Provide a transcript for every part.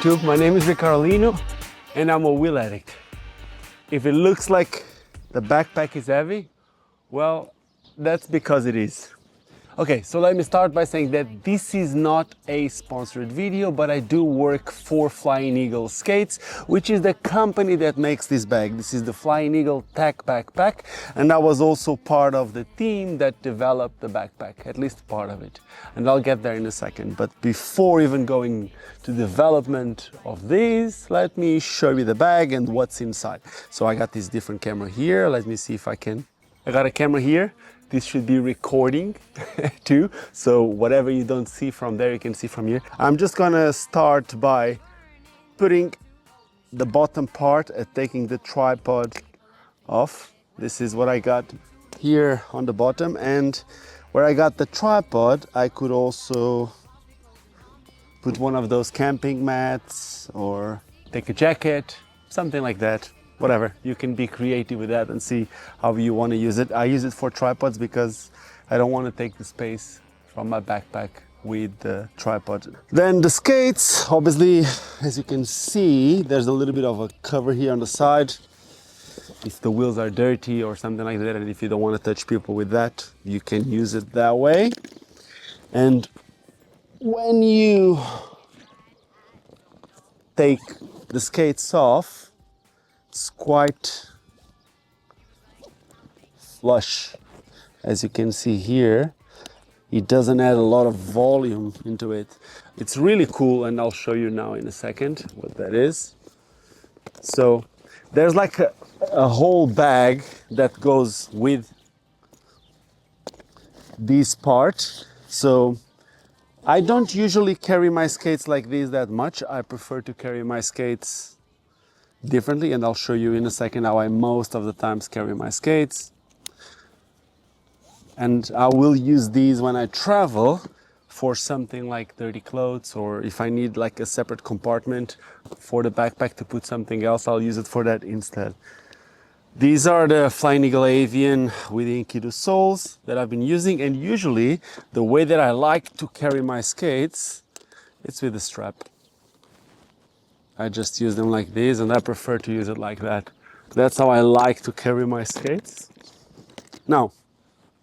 YouTube, my name is Ricardo and I'm a wheel addict. If it looks like the backpack is heavy, well, that's because it is. Okay, so let me start by saying that this is not a sponsored video, but I do work for FlyingEagle Skates, which is the company that makes this bag. This is the FlyingEagle Tech Backpack, and I was also part of the team that developed the backpack, at least part of it. And I'll get there in a second. But before even going to development of this, let me show you the bag and what's inside. So I got this different camera here. Let me see if I can. I got a camera here. This should be recording too, so whatever you don't see from there, you can see from here. I'm just gonna start by putting the bottom part and taking the tripod off. This is what I got here on the bottom, and where I got the tripod, I could also put one of those camping mats or take a jacket, something like that. Whatever, you can be creative with that and see how you want to use it. I use it for tripods because I don't want to take the space from my backpack with the tripod. Then the skates, obviously, as you can see, there's a little bit of a cover here on the side. If the wheels are dirty or something like that, and if you don't want to touch people with that, you can use it that way. And when you take the skates off, it's quite flush, as you can see here. It doesn't add a lot of volume into it. It's really cool, and I'll show you now in a second what that is. So there's like a whole bag that goes with this part. So I don't usually carry my skates like this that much. I prefer to carry my skates differently, and I'll show you in a second how I most of the times carry my skates. And I will use these when I travel for something like dirty clothes, or if I need like a separate compartment for the backpack to put something else, I'll use it for that instead. These are the FlyingEagle Avian with the Enkidu soles that I've been using, and usually the way that I like to carry my skates, it's with a strap. I just use them like this, and I prefer to use it like that. That's how I like to carry my skates. Now,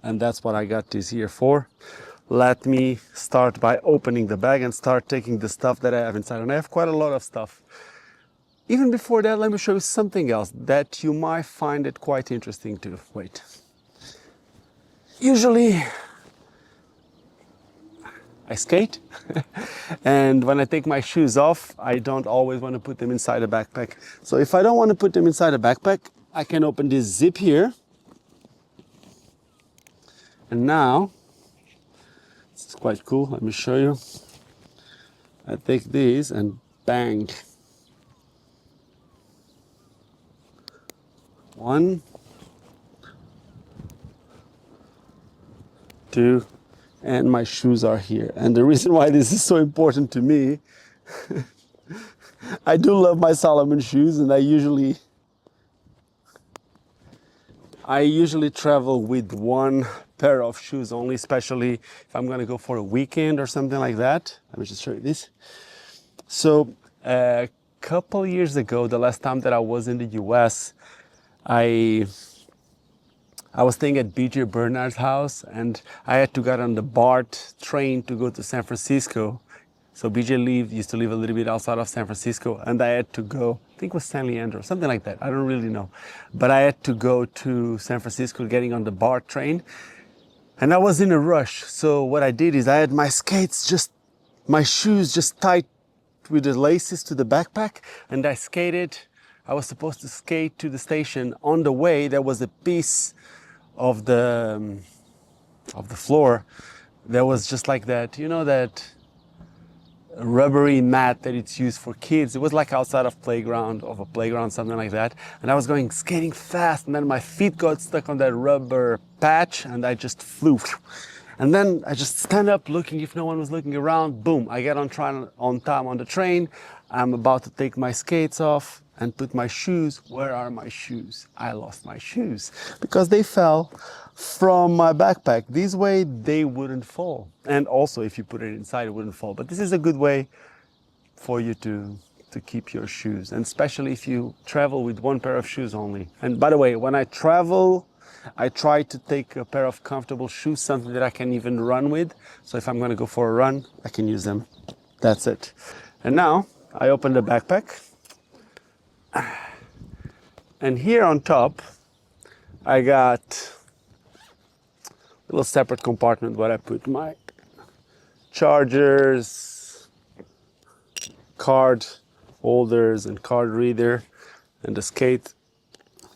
and that's what I got this here for. Let me start by opening the bag and start taking the stuff that I have inside. And I have quite a lot of stuff. Even before that, let me show you something else that you might find it quite interesting too. Wait. Usually, I skate, and when I take my shoes off, I don't always want to put them inside a backpack. So if I don't want to put them inside a backpack, I can open this zip here. And now, it's quite cool, let me show you. I take these and bang. 1, 2, and my shoes are here. And the reason why this is so important to me, I do love my Salomon shoes, and I usually travel with one pair of shoes only, especially if I'm gonna go for a weekend or something like that. Let me just show you this. So a couple years ago, the last time that I was in the US, I was staying at BJ Bernard's house, and I had to get on the BART train to go to San Francisco. So BJ used to live a little bit outside of San Francisco, and I had to go, I think it was San Leandro, something like that, I don't really know. But I had to go to San Francisco getting on the BART train, and I was in a rush. So what I did is I had my skates, my shoes just tied with the laces to the backpack, and I skated. I was supposed to skate to the station. On the way, there was a piece of the floor that was just like that, you know, that rubbery mat that it's used for kids. It was like outside of a playground, something like that. And I was going skating fast, and then my feet got stuck on that rubber patch, and I just flew. And then I just stand up looking if no one was looking around. Boom, I get on time on the train. I'm about to take my skates off and put my shoes. Where are my shoes? I lost my shoes because they fell from my backpack. This way they wouldn't fall. And also if you put it inside, it wouldn't fall. But this is a good way for you to to keep your shoes, and especially if you travel with one pair of shoes only. And by the way, when I travel, I try to take a pair of comfortable shoes, something that I can even run with. So if I'm going to go for a run, I can use them. That's it. And now I open the backpack. And here on top, I got a little separate compartment where I put my chargers, card holders and card reader, and the skate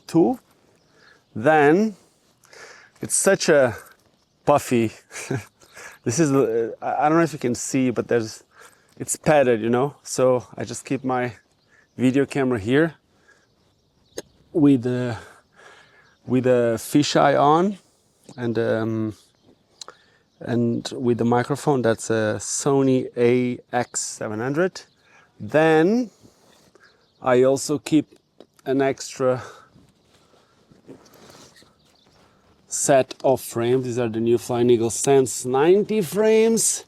tool. Then it's such a puffy, this is, I don't know if you can see, but it's padded, you know? So I just keep my video camera here with a fisheye on, and with the microphone. That's a Sony AX700. Then I also keep an extra set of frames. These are the new FlyingEagle Sense 90 frames,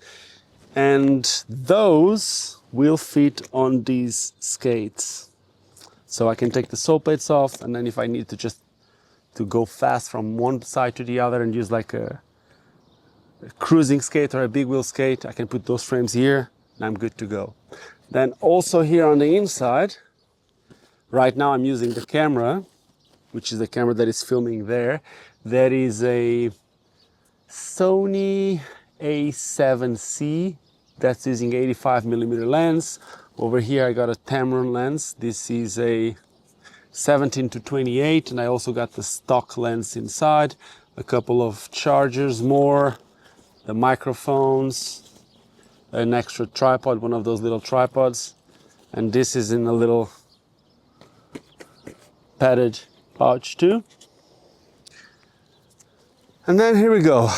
and those will fit on these skates. So I can take the sole plates off, and then if I need to go fast from one side to the other and use like a cruising skate or a big wheel skate, I can put those frames here and I'm good to go. Then also here on the inside, right now I'm using the camera, which is the camera that is filming there. There is a Sony A7C that's using 85mm lens. Over here I got a Tamron lens. This is a 17-28, and I also got the stock lens inside, a couple of chargers more, the microphones, an extra tripod, one of those little tripods, and this is in a little padded pouch too. And then here we go,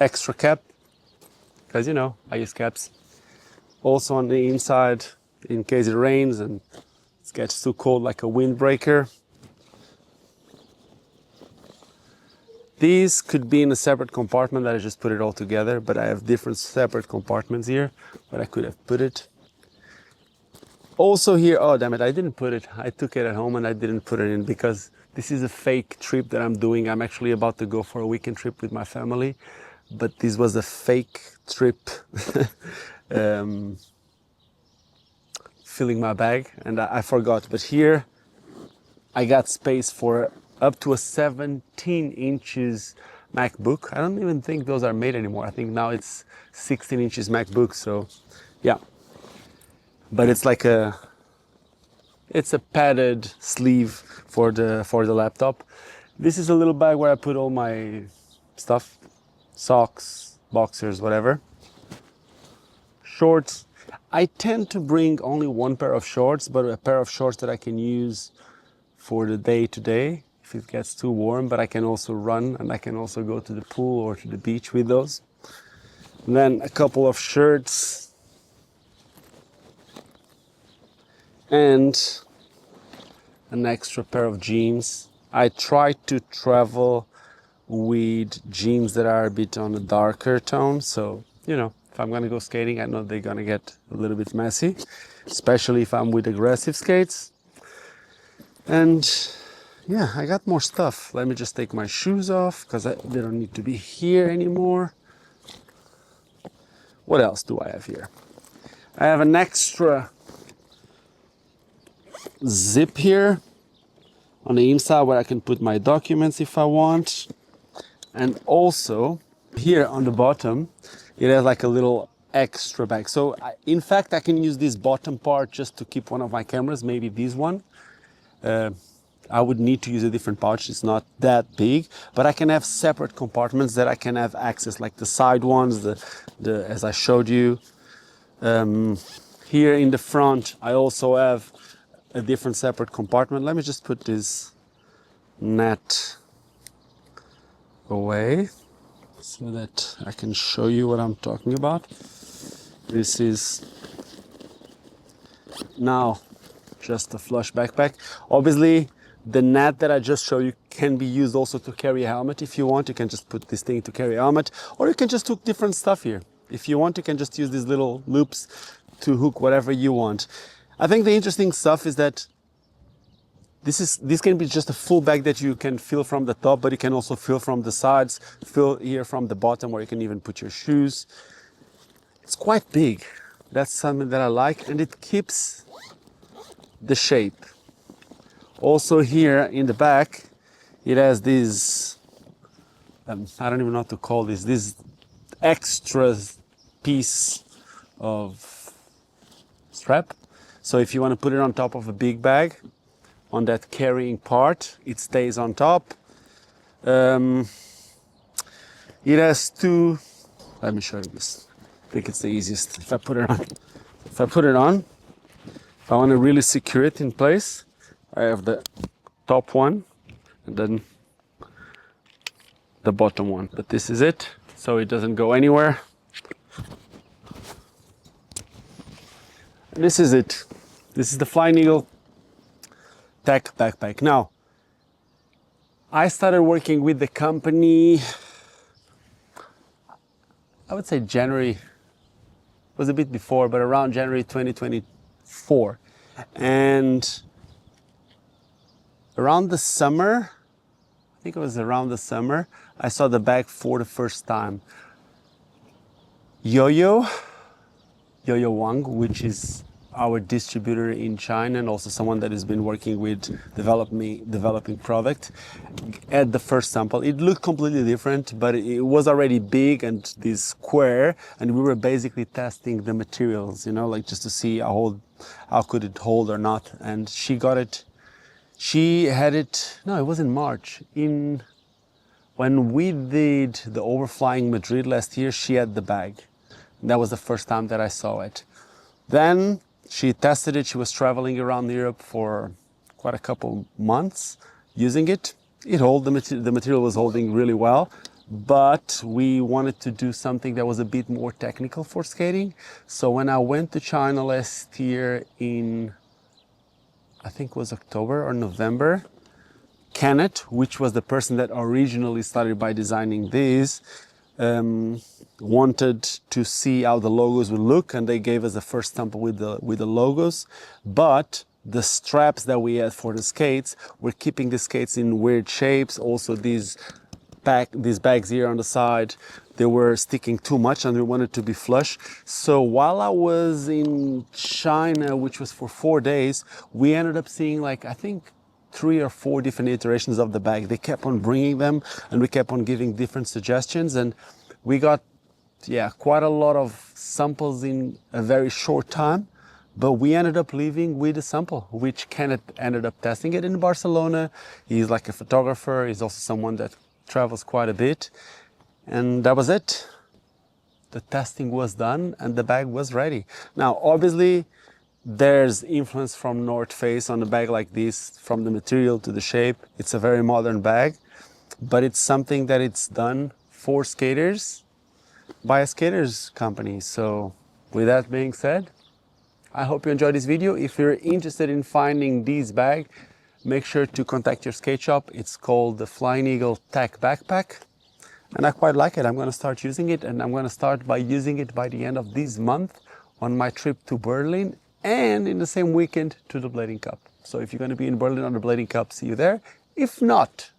extra cap, because you know I use caps. Also on the inside, in case it rains and it gets too cold, like a windbreaker. These could be in a separate compartment that I just put it all together, but I have different separate compartments here, but I could have put it. Also here, oh damn it, I didn't put it. I took it at home and I didn't put it in because this is a fake trip that I'm doing. I'm actually about to go for a weekend trip with my family, but this was a fake trip. Filling my bag, and I forgot. But here I got space for up to a 17 inches MacBook. I don't even think those are made anymore. I think now it's 16 inches MacBook. So yeah, but it's like it's a padded sleeve for the laptop. This is a little bag where I put all my stuff, socks, boxers, whatever. Shorts. I tend to bring only one pair of shorts, but a pair of shorts that I can use for the day to day if it gets too warm, but I can also run and I can also go to the pool or to the beach with those. And then a couple of shirts and an extra pair of jeans. I try to travel with jeans that are a bit on a darker tone, so you know, if I'm gonna go skating, I know they're gonna get a little bit messy, especially if I'm with aggressive skates. And yeah, I got more stuff. Let me just take my shoes off because they don't need to be here anymore. What else do I have here? I have an extra zip here on the inside where I can put my documents if I want. And also here on the bottom, it has like a little extra bag. So in fact, I can use this bottom part just to keep one of my cameras, maybe this one. I would need to use a different pouch. It's not that big, but I can have separate compartments that I can have access, like the side ones, the as I showed you. Here in the front, I also have a different separate compartment. Let me just put this net away so that I can show you what I'm talking about. This is now just a flush backpack. Obviously, the net that I just showed you can be used also to carry a helmet if you want. You can just put this thing to carry a helmet, or you can just hook different stuff here. If you want, you can just use these little loops to hook whatever you want. I think the interesting stuff is that this can be just a full bag that you can fill from the top, but you can also fill from the sides, fill here from the bottom, where you can even put your shoes. It's quite big. That's something that I like, and it keeps the shape. Also here in the back, it has this, I don't even know what to call this extra piece of strap. So if you want to put it on top of a big bag, on that carrying part, it stays on top. It has two, let me show you this. I think it's the easiest. If I put it on, if I want to really secure it in place, I have the top one and then the bottom one. But this is it, so it doesn't go anywhere. And this is it. This is the FlyingEagle Tech backpack. Now, I started working with the company, I would say January, it was a bit before, but around January 2024. And around the summer, I think it was around the summer, I saw the bag for the first time. Yo-Yo Wang, which is our distributor in China and also someone that has been working with developing product, at the first sample. It looked completely different, but it was already big and this square, and we were basically testing the materials, you know, like just to see how could it hold or not. And she got it, she had it, no, it was in March. When we did the Overflying Madrid last year, she had the bag. And that was the first time that I saw it. Then she tested it. She was traveling around Europe for quite a couple months using it. The material was holding really well, but we wanted to do something that was a bit more technical for skating. So when I went to China last year in, I think it was October or November, Kenneth, which was the person that originally started by designing these, wanted to see how the logos would look, and they gave us the first sample with the logos. But the straps that we had for the skates were keeping the skates in weird shapes. Also these bags here on the side, they were sticking too much and we wanted to be flush. So while I was in China, which was for 4 days, we ended up seeing, like, I think 3 or 4 different iterations of the bag. They kept on bringing them and we kept on giving different suggestions, and we got quite a lot of samples in a very short time. But we ended up leaving with a sample, which Kenneth ended up testing it in Barcelona. He's like a photographer. He's also someone that travels quite a bit. And that was it. The testing was done and the bag was ready. Now, obviously, there's influence from North Face on a bag like this, from the material to the shape. It's a very modern bag, but it's something that it's done for skaters by a skaters company. So with that being said, I hope you enjoyed this video. If you're interested in finding this bag, make sure to contact your skate shop. It's called the FlyingEagle Tech Backpack. And I quite like it. I'm going to start using it, and I'm going to start by using it by the end of this month on my trip to Berlin, and in the same weekend to the Blading Cup. So if you're going to be in Berlin on the Blading Cup, see you there. If not,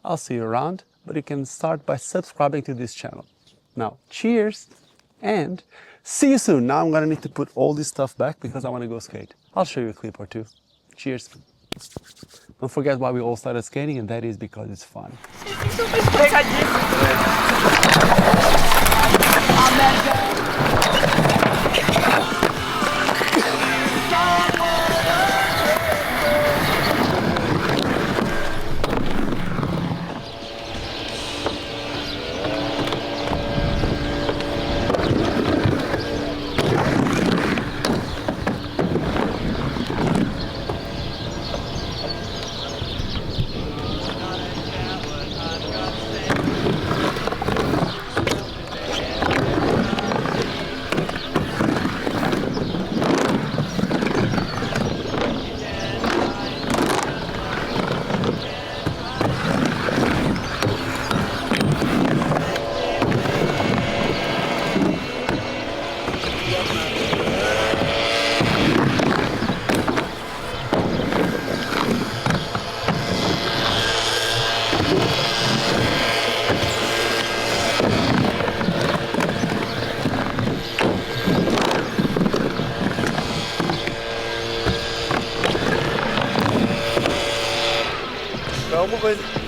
I'll see you around. But you can start by subscribing to this channel. Now, cheers and see you soon. Now I'm going to need to put all this stuff back because I want to go skate. I'll show you a clip or two. Cheers. Don't forget why we all started skating, and that is because it's fun. Vamos ver.